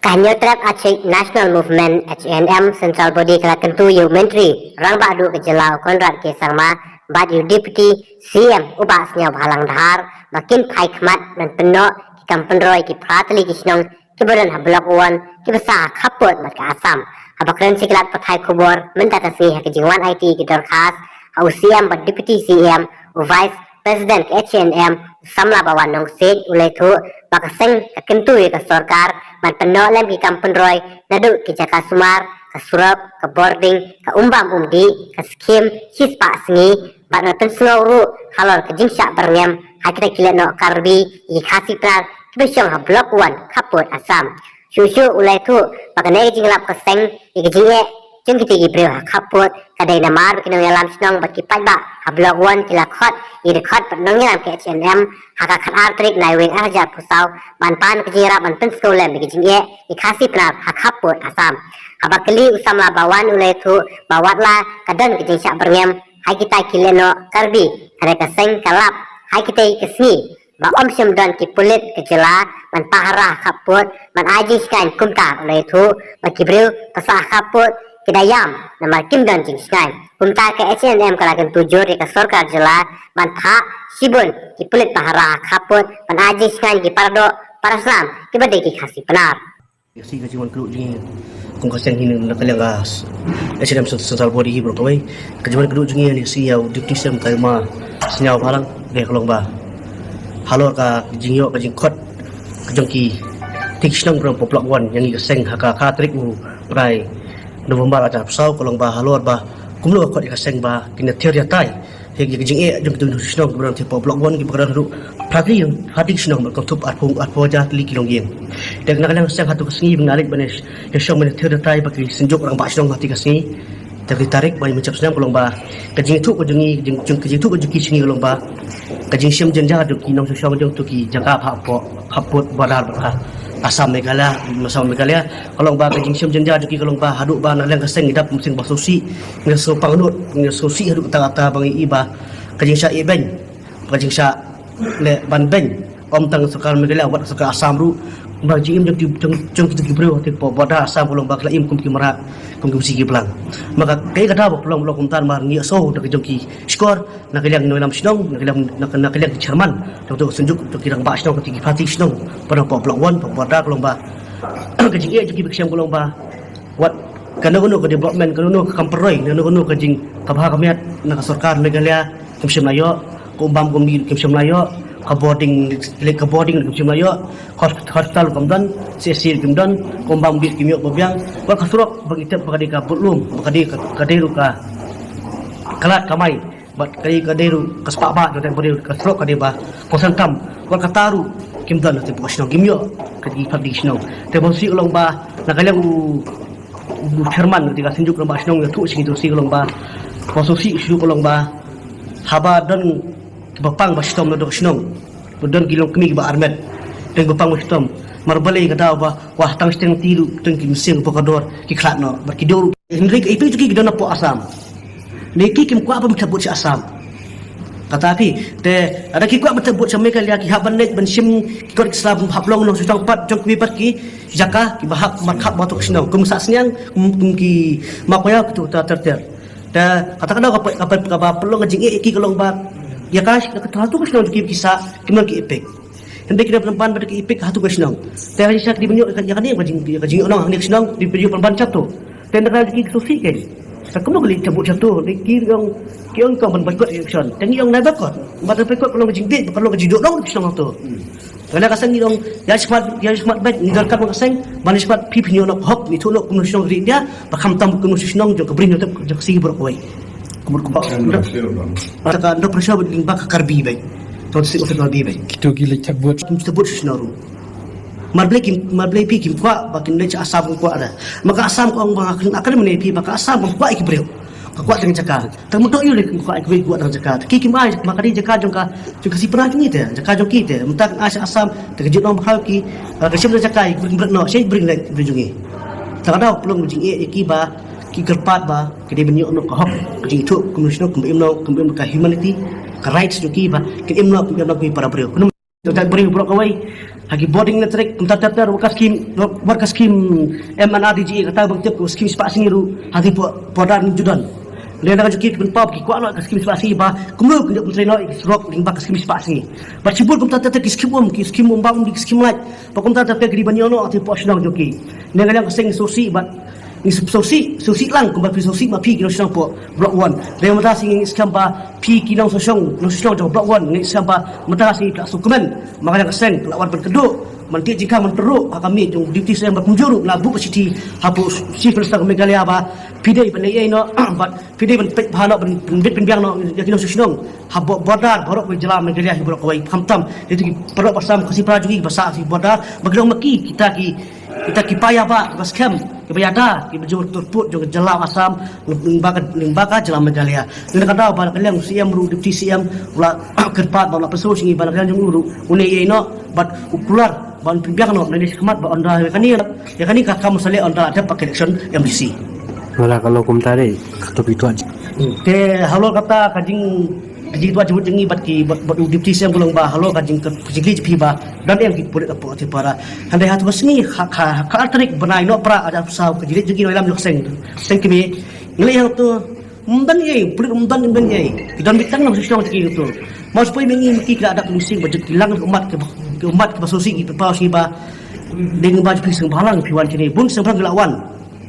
Kanyo trap acik National Movement HNM Central Body kala tentu yu menteri rang badu ke Jelau Konrad ke Sangma bad yu deputy CM ubas nyau halang dhar makin pai khmat dan penok ki kampen roy ki pratli ki snong ki badan ha blok 1 ki basa khapot mat ka Assam habakren siklat pathai khobor mentata si ha ke jingwan IT ki dorkhas ha CM bad deputy CM vice president HNM samla bawan nong set uletu bakaseng ka kentu ka sarkar man penok lem ki kampen roy nadu ki jaka sumar ka surap ka boarding ka umbam umdi ka skim hispa sngi bat na ten snowru halor ka jingsa barngem hakita kilet no karbi i khasi pral kibsyong ha block 1 kapot Assam shushu uletu bakane jinglap ka seng i jinge jeng kiti gi breu ha kapot kadai namar kinong yalam snong bat ki padba ha block 1 kila khot i rekhot pat nong yalam ke HNM haka khat trik nai weng arja pusau ban pan ke jira ban ten skolem gi jinge i khasi pral ha kapot Assam abakali usamla bawan uletu bawatla kadan ke jingsa barngem hai kita kileno karbi ada kaseng kalap hai kita kesni ba om semdan ki pulit ke jela man pahara kaput man aji skan kumta uletu ba kibreu pasah kaput kidayam nama kimdan jing skan kumta ke HNM kala kan tujur ke sarkar jela man tha sibun ki pulit pahara kaput man aji skan ki pardo paraslam ki bade ki khasi penar si ka jiwan keduk jingi kung kaseng hinu nak kaliang gas HNM Central Body hi bro kawai ka jiwan keduk jingi ni si yau deputy sem kaima senyau halang ge kolong ba halor ka jingyo ka jingkot ka jongki tik snong bro poplok wan yang i kaseng haka katrik u prai November ada pesau kolong ba halor ba kumlo ka kot kaseng ba kina teori tai he ge jing e jong tu snong bro ti poplok wan ki bro ru prati yang hadik snong ba tup atpung atpoja tli kilong yen dek nak lang sang hatu kasngi bengalik banes he shong men teori tai ba ki senjuk orang ba snong hati kasngi tapi tarik ba mencap snong kolong ba ka jing tu ko jungi jing ka jing tu ko juki singi kolong ba ka jing sim jenja du ki nong shong jong tu ki jaka pha hapot badar ba Assam Meghalaya masam Meghalaya kolong ba ka jing sim jenja du ki kolong ba haduk ba nak lang kaseng idap musing ba susi ngeso pangnut ngesosi haduk kata-kata bang iba ka jing sya iben ka jing sya le ban ben om tang sekal Meghalaya wat sekal Assam ru ba jing jong kita kibreu te po boda Assam kolong ba kla im kum ki marat kum ki sigi pelang maka kai kada ba pelong kum tan mar ngi so de jong ki skor nak kaliang nolam snong nak kaliang Jerman tu senjuk tu kirang ba snong ki pati snong pada po blok 1 po boda kolong ba ka jing e jong ki beksiam kolong ba wat kana gono ka development kana gono ka kamperoi kana gono ka jing ka bha kamiat nak sarkar Meghalaya kum semlayo ko bam kum di kum semlayo ka boarding kimlayo hospital kamdan sesir kamdan kombang bit kimyo babyang wa kasurok bagitap bagadi ka butlum bagadi kaderu ka kalat kamai bat kai kaderu kaspa ba do tempo kasurok kadeba kosantam wa kataru kimdan te posno kimyo kadi publishno te bosi ulong ba nakalang Jerman ketika sinjuk lomba snong tu sing itu si lomba posisi isu lomba haba dan bapang bastom do snong don gilong kemi ba armet dan bapang bastom marbale kada ba wah tang steng tiru teng ki mesin pokador ki khatno berkidor henrik itu ki gidona po Assam neki kim kwa ba metabut si Assam tetapi te ada ki kwa metabut sa Meghalaya ki habanet ban sim ki kot Islam haplong no sutang pat jong ki pat ki jaka ki bahak markhap batuk snong kum sa snyang kum ki makoya tu ta terter da kata-kata apa perlu ngajing ki kolong ba ya kas kata tu kesnong ki kisah kimon ki ipek hendak kita perempuan pada ki ipek hatu kesnong teh hari sak di benyo ya kan kajing onong hang kesnong di benyo perempuan catu teh nak ki susi ke sakumo kali cabut catu ki yang kau ban bakot action teng yang na bakot pada bakot kalau kajing dit kalau kajing dok dong kesnong tu kalau kasang ni dong ya smart bet ni darkan kasang manis pat pipi ni onok hok ni tulok kuno snong ri dia bakam tam kuno snong jo kabrin jo si bro koi kumur ataka ndo pressure beding ba karbi bay to si offer karbi bay Kito gila cabut tabut snoru marble pi kim kwa bakin le Assam kwa ada maka Assam ko ang mga akan mene pi maka Assam ko kwa ikibreu ka kwa teng jaka tamuto yu le kwa ikwe kwa teng jaka ki kim ai maka di jaka jong ka si pra ni te jaka jong ki te mutak Assam te jut no mahal ki ka sim jaka bring no sei bring le bringi takada pelong jing e ki ba ki kerpat ba kede benyo no ka hok jing tu komunisno kum ka humanity ka rights jo ki ba ke imno kum no ki para breu kunum tak beri bro kawai hagi boarding na trek kunta tatar wakas kim MNRDG kata bang tiap skim spa singiru hagi podar ni judan le na juki kun pop ki kwalo ka skim spa singi ba kumru kun traino rock ling ba ka skim spa singi ba chibul kunta tatar ki skim ba di skim light ba kunta tatar ki banyono ati posnang joki ne ngalang sing sosi ba ni sosi lang kumba pi sosi ma pi ki no song po block 1 le mata sing skam ba pi ki no song jo block 1 ni skam ba mata sing ka sukumen makanya keseng lawan berkeduk manti jika menteruk kami jong duty saya berkunjuru labu ke siti hapu civil star Meghalaya ba pidai penai no but pidai pen bahano pen biang no yakino susnong habo bodar borok we jala Meghalaya borok wai khamtam itu perok pasam kasi prajugi basa si bodar bagong maki kita ki payah ba bas kem ki bayada ki bejur turput jong jala asam limbaga jala Meghalaya ni kata ba kalian siam ru duty siam ula kerpat ba la peso singi ba kalian jong uru une no but ukular ban biang no dari sekemat ba onda ya kani ka kamu sale onda ada pakai election MDC wala kalau kumtare topi tu aja ke halo kata kajing tu aja jengi bat duty siam gulung ba halo kajing jepi ba dan yang boleh apa ti para handai hatu basni ka altrik benai no pra ada usah kejili jengi no ilam seng kimi ngeli yang tu umdan ye umdan ye dan bitang no susah ti tu mau supaya mengi mesti ada pusing bajak hilang umat ke basusi ki pau si ba dengan baju pisang balang piwan kini bun seberang gelawan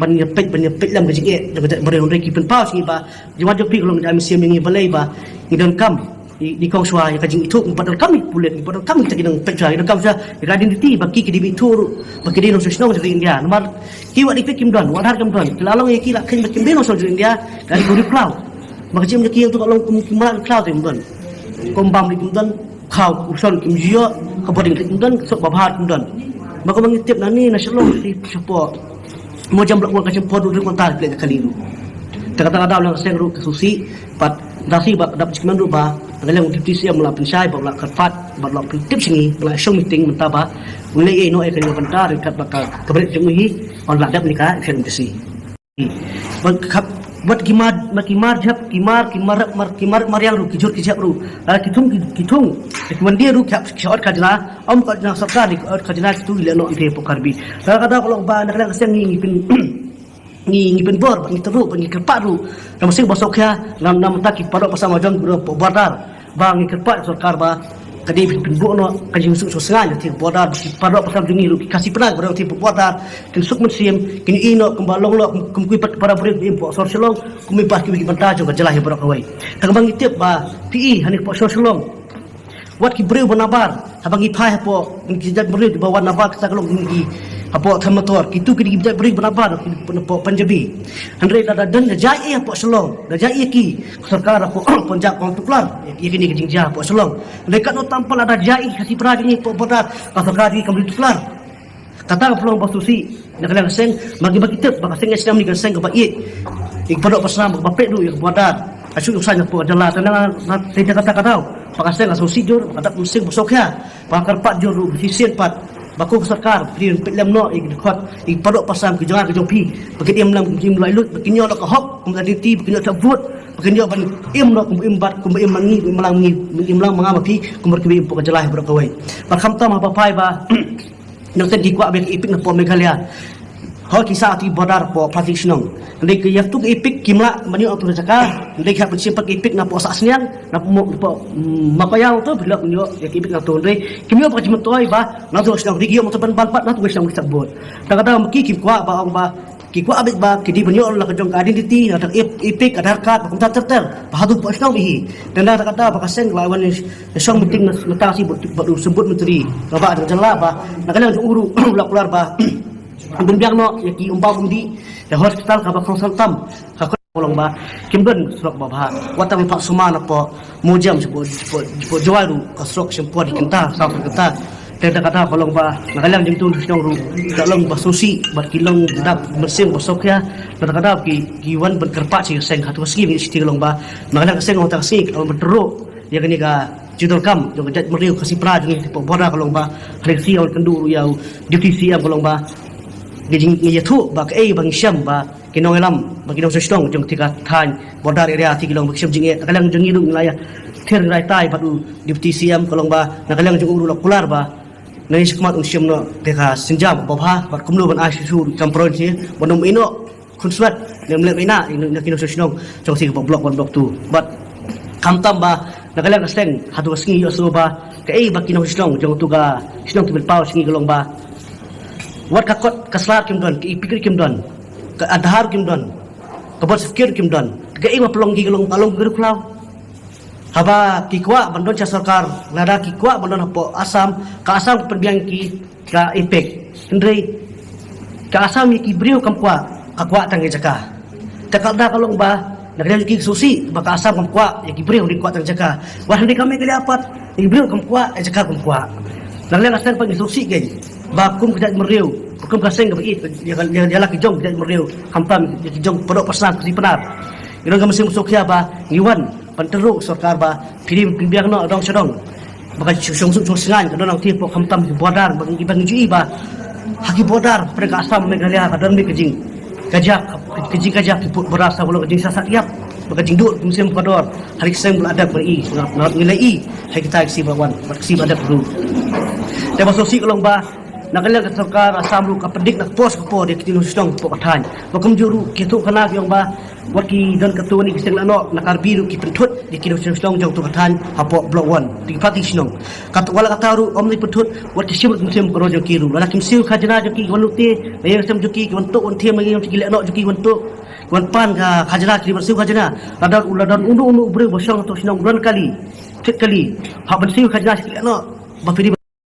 menyepit lam gejik dekat bereng reki pau si ba jwa jopi kalau kami siam mengi balai ba ngidan kam di kong swa ya kajing itu padahal kami pulet padahal kami tak kena pecah ida kam sa identity bagi ke dibi tur bagi di nasional dari India nomor ki wa dipik kim don wadar kim don lalang ye ki la khin kim beno so India dari guri plau maka jim ki tu kalau kumkiman cloud kim don kombam di kim don kau usul kim jio kaboding kim don sok babhat kim don maka mengitip nani nasional di support mo jam blok ka support du kontar plek kali du kata-kata lang seng ru susi pat dasi ba dapat cikiman ru ba ngalang deputy siam la pensai ba la kerfat ba la tip singi la show meeting mentaba ulai no e kali kontar kat bakal kabret jemui on la dap nikah FMDC buat kimar yang ru kijur kijap ru kitung mandir ru kyat kajna am kajna sarkar kajna tu ilano ide pokarbi kata kalau ba nak seng ni pen bor ni teruk ni kerpat ru nama sing bosok ya nam taki padok pasang majang bodar bang ni kerpat sarkar ba kadi pen bor no kaji usuk sosial ti bodar padok pasang jungi ru kasih pernah bodar ti bodar kin suk musim kin ino kumbalong lo kumkui para beri import sosial kumi pas ki banta jo jelah borok kawai tak bang itip ba PE hanik po sosial wat ki breu banabar habang ipai po ki jat breu di bawah nabar kita kalau ki apo thamator kitu ki jat breu banabar po Punjabi andre da dan jai po selong da jai ki sarkar po Punjab kontuklar ye kini ki jingja po selong dekat no tampal ada jai kasih peradi ni po bodar sarkar ki kembali tuklar kata pelong basusi nak kena seng bagi tip bagi seng Islam ni seng ke baik ikpadok pasam bapek du yang bodar asyuk usahanya po adalah tenang tidak kata pakaseng asusi jur ada musim besoknya pakar pat jur sisien pat baku sarkar prin pelam no ikot ikpadok pasam ke jangan ke jopi bagi diam lam jim lailut bagi nyo ke hok kemudian ti bagi nyo tak vote bagi nyo ban im no kumbat kumbai mangi melangi imlang mangamapi kumber ke po jelah berkawai bakam tam apa pai ba nang ten dikwa bek ipik na po Meghalaya hol kisah ti bodar po pratisnong ndai ke yaftu ipik kimla mani auto jaka ndai kha pensi pak ipik na po sasnian na po mapayau to bilak nyo ya ipik na to ndai kimyo pa jimtoy ba na to snong digyo mo to ban balpat na to snong sabot takada maki kimkwa ba ang ba kikwa abit ba kidi banyo la kajong identity na ipik adar card pa terter bahadu po snong bihi dan kata ba kaseng lawan song meeting na matasi buat sebut menteri ba ada jala ba nakalang uru ular ba biang no yaki umpau budi ya hospital ka ba konsultam ka kolong ba kimben sok ba ba watang pak sumana po mujam po jualu ka sok sempo di kenta sa kenta tenda kata kolong ba nakalang jing tu snong ru dalong ba susi ba kilong dap mesin bosok ya kata kiwan berkerpak si seng hatu ski ni sti kolong ba nakalang seng otak sik al berteruk ya kini ka judul kam jo jat meriu kasih pra jing po boda kolong ba reksi on kendu ya divisi ya kolong ba gijing tu ba ke bang syam ba kinong elam bagi dong sestong jong tika than bodar area ti kilong bang syam jinge nakalang jong ilu nilaya ter rai tai padu divisi am kolong ba nakalang jong uru lokular ba Nai sekemat usiam no teka senjam bapa bat kumlu ban asu kampron si bonom ino kunswat nem le ina ina kino sesinong jong si blok tu bat kamtam ba nagalang kaseng hatu kasingi yo so ba kai ba kino sesinong jong tu ga sesinong tu pau singi golong ba wat kakot kaslar kim don ki pikir kim don ka adhar kim don ka bot fikir kim don kai ma pelong gi golong palong geru klau haba kikwa bandon cha sarkar lada kikwa bandon hapo asam ka asam perbiang ki ka ipek ndrei ka asam ki brio kamkwa kakwa tangi jaka takalda kalong ba nagre ki susi baka asam kamkwa ki brio di kwa tang jaka wa hindi kami kali apat ki brio kamkwa jaka kamkwa nagre asan pag susi gay ba kum kajat meriu kum kaseng ka bait dia laki jong kajat meriu kampam ki jong podok pasang si penar ino ga mesim sokya ba ngiwan panteruk sarkar ba pirim pimbiang no dong sedong baka susung sengan kadon ang tipo kamtam bodar bagi ibang jui ba haki bodar pada asam megalia kadon mi kejing kajak ki berasa bolo kejing sasak yap baka jing dur musim pador hari keseng bul adab beri nilai hai kita si bawan si adab dulu te basosi kolong ba nakalang ka sarkar asam lu ka pedik nak pos ko dia kitino sedong po kathan bakum juru kitu kana yang ba waki dan ketua ni kiseng lano nakar biru ki pentut di kino sedong jong tu kathan hapo blok 1 di pati sinong kat wala kataru om ni pentut wat simut musim ko rojo kiru wala kim siu khajana joki walute ayo sem joki wantuk on thiam ngi joki leno joki wantuk wan pan ka khajana ki bersiu khajana ladan undu bre bosong to sinong bulan kali cek kali ha bersiu khajana ki leno ba pidi